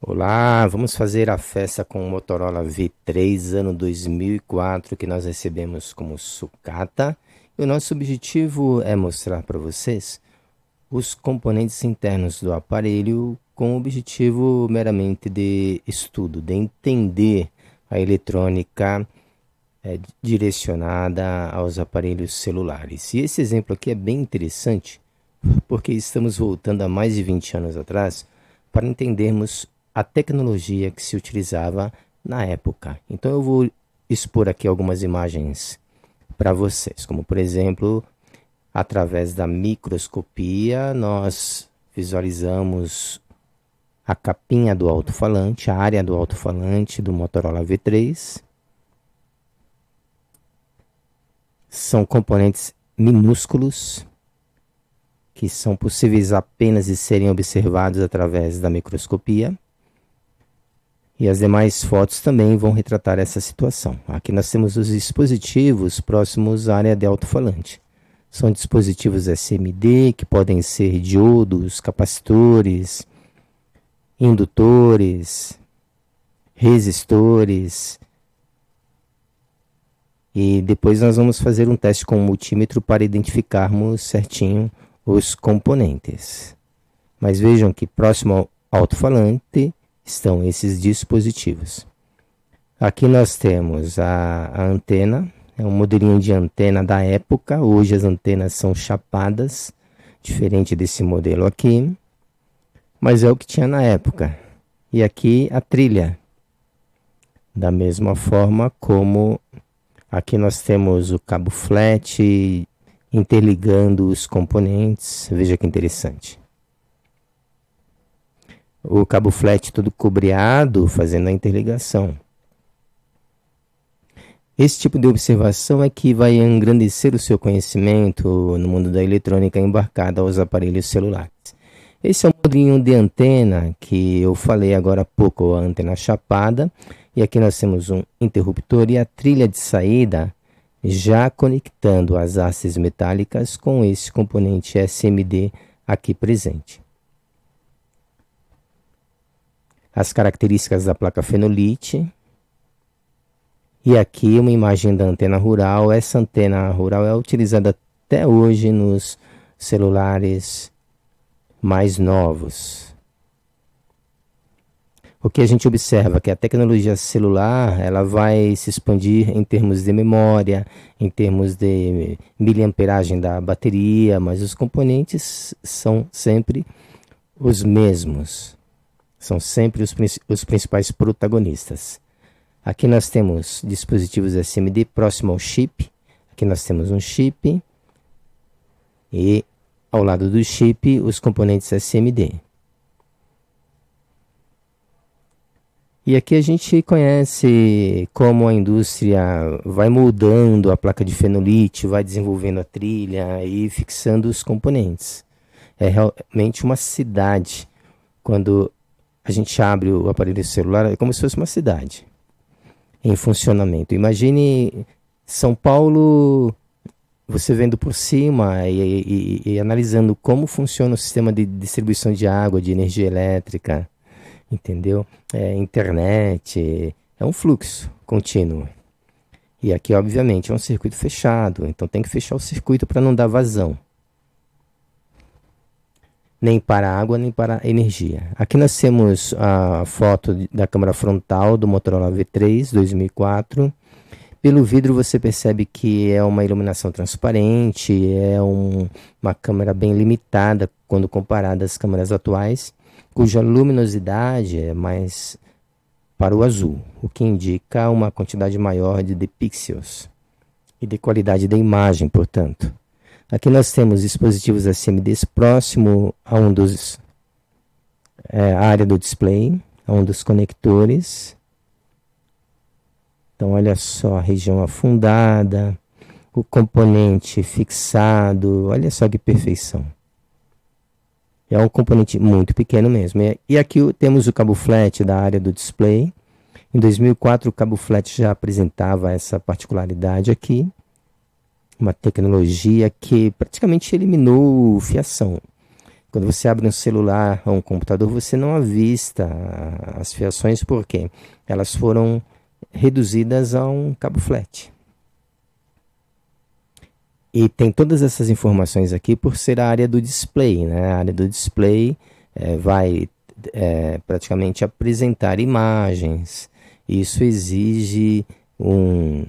Olá, vamos fazer a festa com o Motorola V3 ano 2004 que nós recebemos como sucata. E o nosso objetivo é mostrar para vocês os componentes internos do aparelho com o objetivo meramente de estudo, de entender a eletrônica direcionada aos aparelhos celulares. E esse exemplo aqui é bem interessante porque estamos voltando a mais de 20 anos atrás para entendermos a tecnologia que se utilizava na época. Então eu vou expor aqui algumas imagens para vocês, como por exemplo, através da microscopia, nós visualizamos a capinha do alto-falante, a área do alto-falante do Motorola V3. São componentes minúsculos que são possíveis apenas de serem observados através da microscopia. E as demais fotos também vão retratar essa situação. Aqui nós temos os dispositivos próximos à área de alto-falante. São dispositivos SMD que podem ser diodos, capacitores, indutores, resistores. E depois nós vamos fazer um teste com o multímetro para identificarmos certinho os componentes. Mas vejam que próximo ao alto-falante estão esses dispositivos. Aqui nós temos a antena, é um modelinho de antena da época. Hoje as antenas são chapadas, diferente desse modelo aqui, mas é o que tinha na época. E aqui a trilha, da mesma forma como aqui nós temos o cabo flat interligando os componentes. Veja que interessante. O cabo flat todo cobreado, fazendo a interligação. Esse tipo de observação é que vai engrandecer o seu conhecimento no mundo da eletrônica embarcada aos aparelhos celulares. Esse é o modelinho de antena que eu falei agora há pouco, a antena chapada. E aqui nós temos um interruptor e a trilha de saída já conectando as hastes metálicas com esse componente SMD aqui presente. As características da placa fenolite. E aqui uma imagem da antena rural. Essa antena rural é utilizada até hoje nos celulares mais novos. O que a gente observa é que a tecnologia celular ela vai se expandir em termos de memória, em termos de miliamperagem da bateria, mas os componentes são sempre os mesmos. São sempre os principais protagonistas. Aqui nós temos dispositivos SMD próximo ao chip. Aqui nós temos um chip. E ao lado do chip, os componentes SMD. E aqui a gente conhece como a indústria vai moldando a placa de fenolite, vai desenvolvendo a trilha e fixando os componentes. É realmente uma cidade. Quando a gente abre o aparelho celular, é como se fosse uma cidade em funcionamento. Imagine São Paulo, você vendo por cima e analisando como funciona o sistema de distribuição de água, de energia elétrica, entendeu? Internet, é um fluxo contínuo. E aqui, obviamente, é um circuito fechado, então tem que fechar o circuito para não dar vazão. Nem para a água, nem para a energia. Aqui nós temos a foto da câmera frontal do Motorola V3 2004. Pelo vidro você percebe que é uma iluminação transparente, é uma câmera bem limitada quando comparada às câmeras atuais, cuja luminosidade é mais para o azul, o que indica uma quantidade maior de pixels e de qualidade da imagem, portanto. Aqui nós temos dispositivos SMDs próximo a a área do display, a um dos conectores. Então olha só a região afundada, o componente fixado, olha só que perfeição. É um componente muito pequeno mesmo. E aqui temos o cabo flat da área do display. Em 2004 o cabo flat já apresentava essa particularidade aqui. Uma tecnologia que praticamente eliminou fiação. Quando você abre um celular ou um computador, você não avista as fiações, porque elas foram reduzidas a um cabo flat. E tem todas essas informações aqui por ser a área do display, né? A área do display vai praticamente apresentar imagens. Isso exige um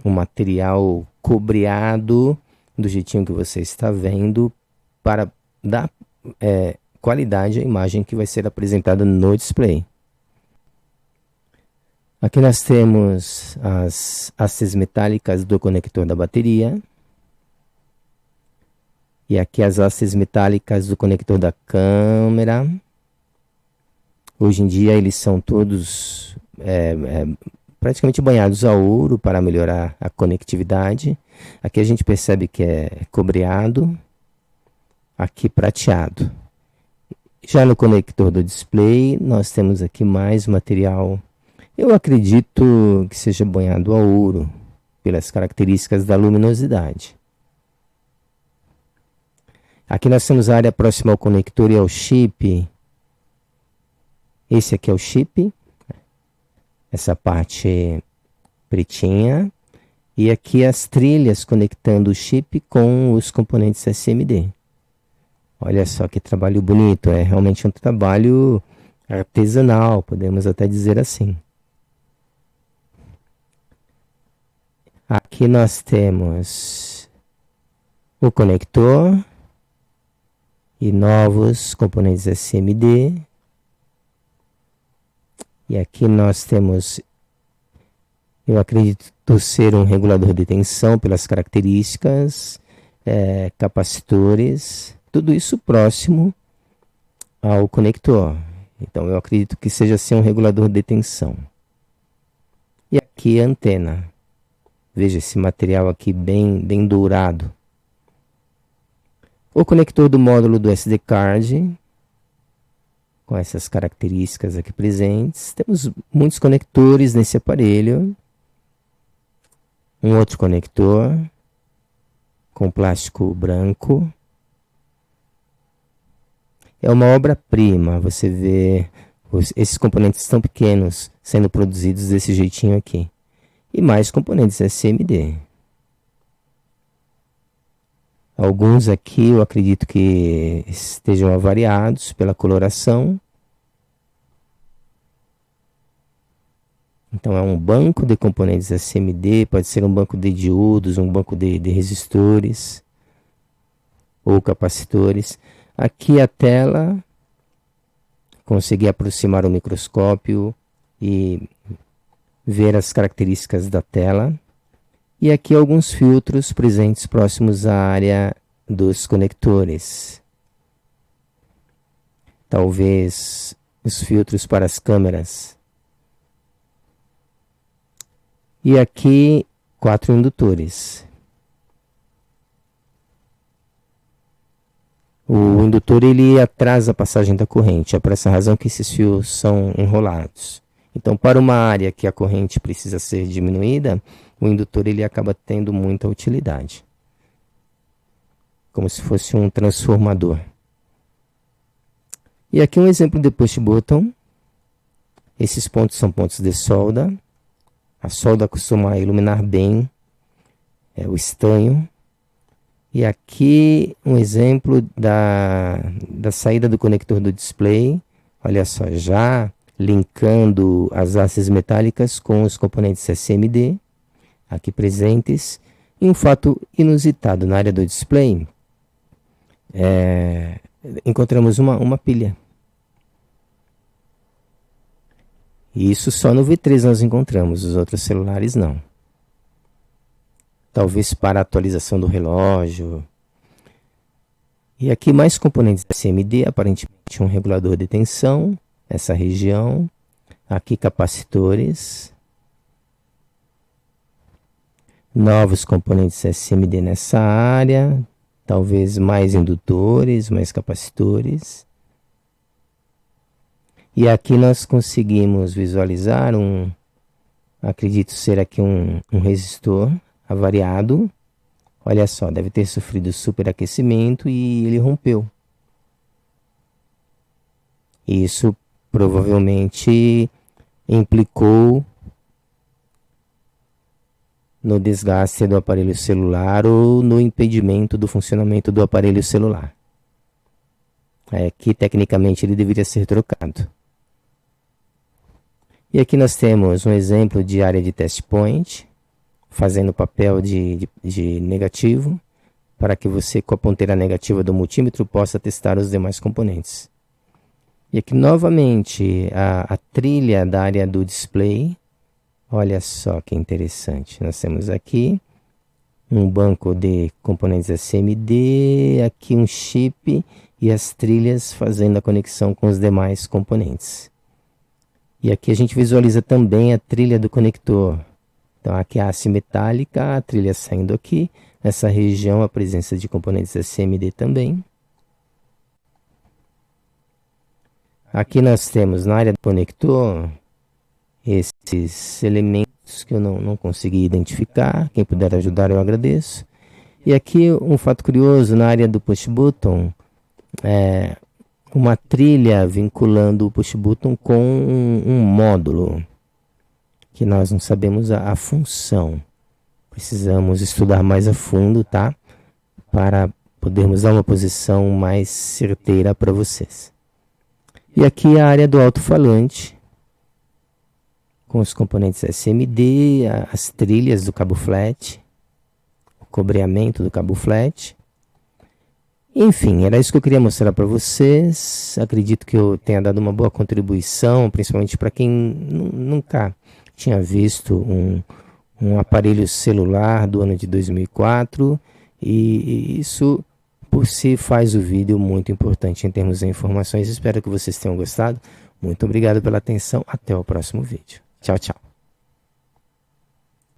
material cobreado do jeitinho que você está vendo para dar qualidade à imagem que vai ser apresentada no display. Aqui nós temos as hastes metálicas do conector da bateria. E aqui as hastes metálicas do conector da câmera. Hoje em dia eles são todos praticamente banhados a ouro para melhorar a conectividade. Aqui a gente percebe que é cobreado. Aqui prateado. Já no conector do display nós temos aqui mais material. Eu acredito que seja banhado a ouro pelas características da luminosidade. Aqui nós temos a área próxima ao conector e ao chip. Esse aqui é o chip. Essa parte pretinha. E aqui as trilhas conectando o chip com os componentes SMD. Olha só que trabalho bonito. É realmente um trabalho artesanal, podemos até dizer assim. Aqui nós temos o conector e novos componentes SMD. E aqui nós temos, eu acredito ser um regulador de tensão pelas características, capacitores, tudo isso próximo ao conector. Então eu acredito que seja assim um regulador de tensão. E aqui a antena. Veja esse material aqui bem dourado. O conector do módulo do SD card, com essas características aqui presentes. Temos muitos conectores nesse aparelho. Um outro conector com plástico branco. É uma obra-prima, você vê esses componentes tão pequenos sendo produzidos desse jeitinho aqui. E mais componentes SMD. Alguns aqui eu acredito que estejam avariados pela coloração. Então é um banco de componentes SMD, pode ser um banco de diodos, um banco de resistores ou capacitores. Aqui a tela, consegui aproximar o microscópio e ver as características da tela. E aqui alguns filtros presentes próximos à área dos conectores. Talvez os filtros para as câmeras. E aqui 4 indutores. O indutor ele atrasa a passagem da corrente. É por essa razão que esses fios são enrolados. Então, para uma área que a corrente precisa ser diminuída, o indutor ele acaba tendo muita utilidade. Como se fosse um transformador. E aqui um exemplo de push button. Esses pontos são pontos de solda. A solda costuma iluminar bem o estanho. E aqui um exemplo da saída do conector do display. Olha só, já linkando as hastes metálicas com os componentes SMD. Aqui presentes. E um fato inusitado na área do display. Encontramos uma pilha. E isso só no V3 nós encontramos, os outros celulares não. Talvez para a atualização do relógio. E aqui mais componentes SMD, aparentemente um regulador de tensão, essa região. Aqui capacitores. Novos componentes SMD nessa área. Talvez mais indutores, mais capacitores. E aqui nós conseguimos visualizar acredito ser aqui um resistor avariado. Olha só, deve ter sofrido superaquecimento e ele rompeu. E isso provavelmente implicou no desgaste do aparelho celular ou no impedimento do funcionamento do aparelho celular. Que tecnicamente ele deveria ser trocado. E aqui nós temos um exemplo de área de test point, fazendo papel de negativo, para que você, com a ponteira negativa do multímetro, possa testar os demais componentes. E aqui novamente a trilha da área do display. Olha só que interessante. Nós temos aqui um banco de componentes SMD, aqui um chip e as trilhas fazendo a conexão com os demais componentes. E aqui a gente visualiza também a trilha do conector. Então aqui a haste metálica, a trilha saindo aqui. Nessa região a presença de componentes SMD também. Aqui nós temos na área do conector esses elementos que eu não consegui identificar. Quem puder ajudar eu agradeço. E aqui um fato curioso na área do push button, uma trilha vinculando o push button com um módulo que nós não sabemos a função. Precisamos estudar mais a fundo, tá? Para podermos dar uma posição mais certeira para vocês. E aqui a área do alto-falante, com os componentes SMD, as trilhas do cabo flat, o cobreamento do cabo flat. Enfim, era isso que eu queria mostrar para vocês. Acredito que eu tenha dado uma boa contribuição, principalmente para quem nunca tinha visto um aparelho celular do ano de 2004. E isso por si faz o vídeo muito importante em termos de informações. Espero que vocês tenham gostado. Muito obrigado pela atenção. Até o próximo vídeo. Tchau, tchau.